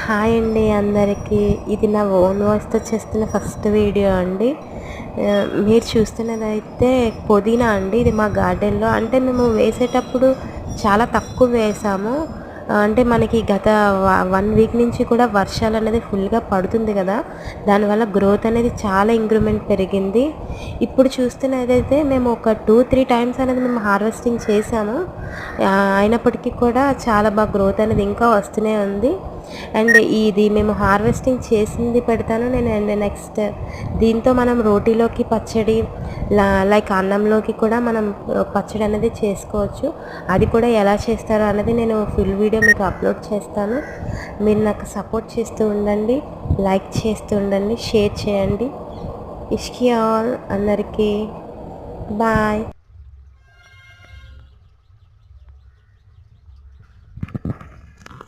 Hi అండి అందరికీ. ఇది నా ఓన్ వాయిస్తో చేస్తున్న ఫస్ట్ వీడియో అండి. మీరు చూస్తున్నదైతే పుదీనా అండి. ఇది మా గార్డెన్లో అంటే మేము వేసేటప్పుడు చాలా తక్కువ వేసాము. అంటే మనకి గత 1 వీక్ నుంచి కూడా వర్షాలు అనేది ఫుల్గా పడుతుంది కదా, దానివల్ల గ్రోత్ అనేది చాలా ఇంక్రిమెంట్ పెరిగింది. ఇప్పుడు చూస్తున్నదైతే మేము ఒక 2-3 టైమ్స్ అనేది మేము హార్వెస్టింగ్ చేసాము. అయినప్పటికీ కూడా చాలా బాగా గ్రోత్ అనేది ఇంకా వస్తూనే ఉంది. అండ్ ఇది మేము హార్వెస్టింగ్ చేసింది పెడతాను నేను. అండ్ నెక్స్ట్ దీంతో మనం రోటీలోకి పచ్చడి, లైక్ అన్నంలోకి కూడా మనం పచ్చడి అనేది చేసుకోవచ్చు. అది కూడా ఎలా చేస్తారో అనేది నేను ఫుల్ వీడియో మీకు అప్లోడ్ చేస్తాను. మీరు నాకు సపోర్ట్ చేస్తూ ఉండండి, లైక్ చేస్తూ ఉండండి, షేర్ చేయండి. ఇష్కి ఆల్ అందరికీ బాయ్.